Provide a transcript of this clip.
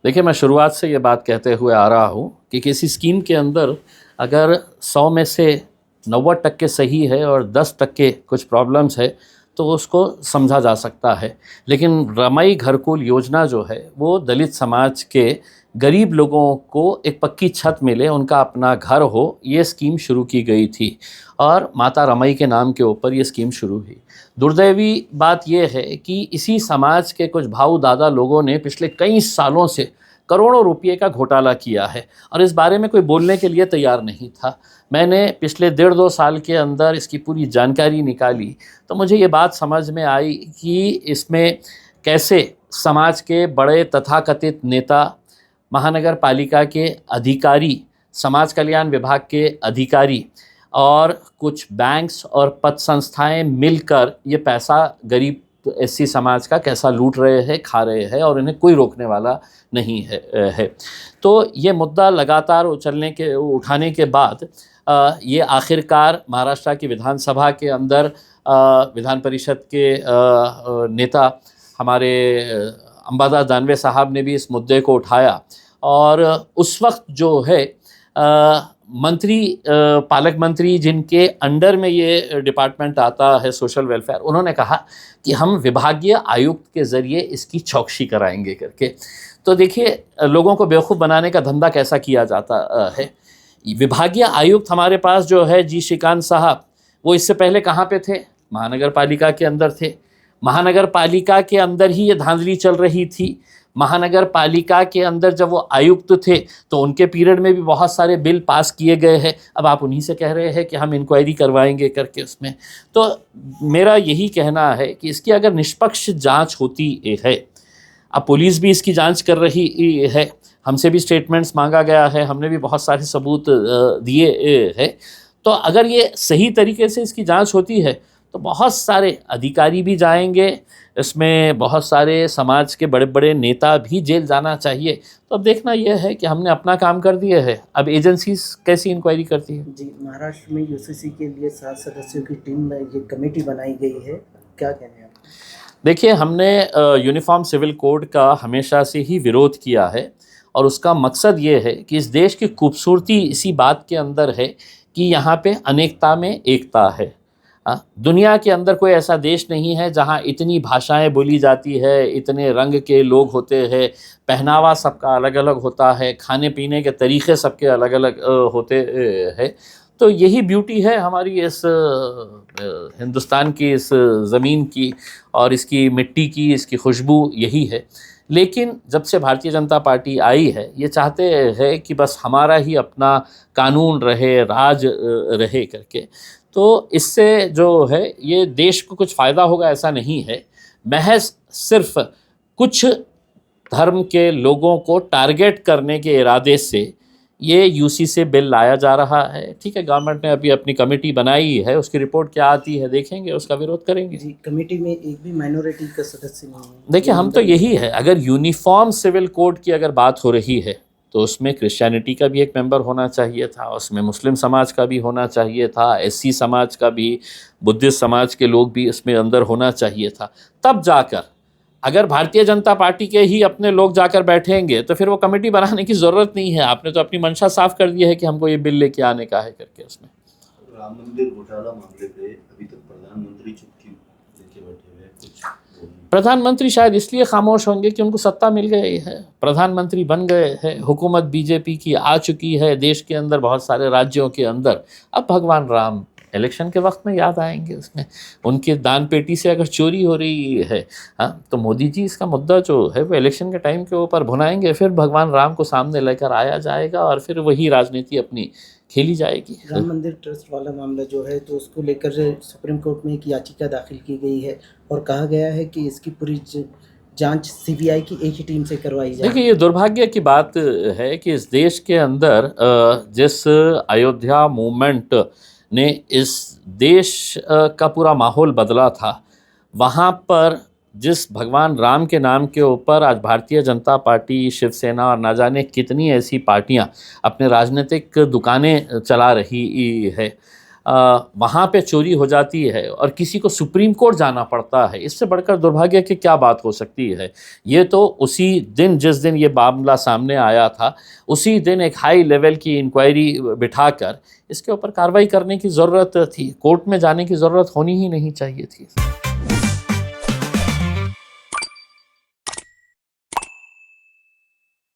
देखिए, मैं शुरुआत से ये बात कहते हुए आ रहा हूँ कि किसी स्कीम के अंदर अगर 100 में से 90% सही है और 10% कुछ प्रॉब्लम्स है तो उसको समझा जा सकता है। लेकिन रमाई घरकुल योजना जो है वो दलित समाज के गरीब लोगों को एक पक्की छत मिले, उनका अपना घर हो, ये स्कीम शुरू की गई थी और माता रमाई के नाम के ऊपर ये स्कीम शुरू हुई। दुर्दैवी बात यह है कि इसी समाज के कुछ भाऊ दादा लोगों ने पिछले कई सालों से करोड़ों रुपये का घोटाला किया है और इस बारे में कोई बोलने के लिए तैयार नहीं था। मैंने पिछले 1.5-2 साल के अंदर इसकी पूरी जानकारी निकाली तो मुझे ये बात समझ में आई कि इसमें कैसे समाज के बड़े तथाकथित नेता, महानगर पालिका के अधिकारी, समाज कल्याण विभाग के अधिकारी और कुछ बैंक्स और पद संस्थाएं मिलकर ये पैसा गरीब एससी समाज का कैसा लूट रहे हैं, खा रहे हैं और इन्हें कोई रोकने वाला नहीं है। तो ये मुद्दा लगातार उठाने के बाद ये आखिरकार महाराष्ट्र की विधानसभा के अंदर विधान परिषद के नेता हमारे अंबादास दानवे साहब ने भी इस मुद्दे को उठाया और उस वक्त जो है मंत्री, पालक मंत्री जिनके अंडर में ये डिपार्टमेंट आता है सोशल वेलफेयर, उन्होंने कहा कि हम विभागीय आयुक्त के ज़रिए इसकी चौकसी कराएंगे करके। तो देखिए, लोगों को बेवकूफ़ बनाने का धंधा कैसा किया जाता है। विभागीय आयुक्त हमारे पास जो है जी श्रीकांत साहब, वो इससे पहले कहाँ पे थे? महानगर पालिका के अंदर थे। महानगर पालिका के अंदर ही ये धांधली चल रही थी। महानगर पालिका के अंदर जब वो आयुक्त थे तो उनके पीरियड में भी बहुत सारे बिल पास किए गए हैं। अब आप उन्हीं से कह रहे हैं कि हम इंक्वायरी करवाएंगे करके उसमें। तो मेरा यही कहना है कि इसकी अगर निष्पक्ष जांच होती है, अब पुलिस भी इसकी जांच कर रही है, हमसे भी स्टेटमेंट्स मांगा गया है, हमने भी बहुत सारे सबूत दिए हैं। तो अगर ये सही तरीके से इसकी जांच होती है तो बहुत सारे अधिकारी भी जाएंगे, इसमें बहुत सारे समाज के बड़े बड़े नेता भी जेल जाना चाहिए। तो अब देखना यह है कि हमने अपना काम कर दिए है, अब एजेंसीज कैसी इंक्वायरी करती है। जी, महाराष्ट्र में यूसीसी के लिए 7 सदस्यों की टीम में ये कमेटी बनाई गई है, क्या कहना है आप? देखिए, हमने यूनिफॉर्म सिविल कोड का हमेशा से ही विरोध किया है और उसका मकसद ये है कि इस देश की खूबसूरती इसी बात के अंदर है कि यहाँ पे अनेकता में एकता है। दुनिया के अंदर कोई ऐसा देश नहीं है जहाँ इतनी भाषाएं बोली जाती है, इतने रंग के लोग होते हैं, पहनावा सबका अलग अलग होता है, खाने पीने के तरीक़े सबके अलग अलग होते हैं। तो यही ब्यूटी है हमारी इस हिंदुस्तान की, इस ज़मीन की और इसकी मिट्टी की, इसकी खुशबू यही है। लेकिन जब से भारतीय जनता पार्टी आई है, ये चाहते हैं कि बस हमारा ही अपना कानून रहे, राज रहे करके। तो इससे जो है ये देश को कुछ फ़ायदा होगा ऐसा नहीं है। महज सिर्फ कुछ धर्म के लोगों को टारगेट करने के इरादे से ये यूसी से बिल लाया जा रहा है। ठीक है, गवर्नमेंट ने अभी अपनी कमेटी बनाई है, उसकी रिपोर्ट क्या आती है देखेंगे, उसका विरोध करेंगे। जी, कमेटी में एक भी माइनॉरिटी का सदस्य नहीं है। देखिए, हम तो यही है, अगर यूनिफॉर्म सिविल कोड की अगर बात हो रही है तो उसमें क्रिश्चियनिटी का भी एक मेंबर होना चाहिए था, उसमें मुस्लिम समाज का भी होना चाहिए था, एससी समाज का भी, बुद्धिस्ट समाज के लोग भी इसमें अंदर होना चाहिए था। तब जाकर अगर भारतीय जनता पार्टी के ही अपने लोग जाकर बैठेंगे तो फिर वो कमेटी बनाने की ज़रूरत नहीं है। आपने तो अपनी मंशा साफ कर दी है कि हमको ये बिल लेके आने का है करके। उसमें राम मंदिर घोटाला मामले पे अभी तक प्रधानमंत्री चुप क्यों लेके बैठे हुए हैं? कुछ प्रधानमंत्री शायद इसलिए खामोश होंगे कि उनको सत्ता मिल गई है, प्रधानमंत्री बन गए हैं, हुकूमत बीजेपी की आ चुकी है देश के अंदर, बहुत सारे राज्यों के अंदर। अब भगवान राम इलेक्शन के वक्त में याद आएंगे, उसमें उनके दान पेटी से अगर चोरी हो रही है, हाँ, तो मोदी जी इसका मुद्दा जो है वो इलेक्शन के टाइम के ऊपर भुनाएंगे, फिर भगवान राम को सामने लेकर आया जाएगा और फिर वही राजनीति अपनी खेली जाएगी। राम मंदिर ट्रस्ट वाला मामला जो है तो उसको लेकर सुप्रीम कोर्ट में एक याचिका दाखिल की गई है और कहा गया है कि इसकी पूरी जांच सीबीआई की एक ही टीम से करवाई जाए। देखिए, ये दुर्भाग्य की बात है कि इस देश के अंदर जिस अयोध्या मूवमेंट ने इस देश का पूरा माहौल बदला था, वहाँ पर जिस भगवान राम के नाम के ऊपर आज भारतीय जनता पार्टी, शिवसेना और ना जाने कितनी ऐसी पार्टियां अपने राजनीतिक दुकानें चला रही है। वहाँ पे चोरी हो जाती है और किसी को सुप्रीम कोर्ट जाना पड़ता है, इससे बढ़कर दुर्भाग्य की क्या बात हो सकती है। ये तो उसी दिन, जिस दिन ये मामला सामने आया था, उसी दिन एक हाई लेवल की इंक्वायरी बिठाकर इसके ऊपर कार्रवाई करने की ज़रूरत थी। कोर्ट में जाने की ज़रूरत होनी ही नहीं चाहिए थी।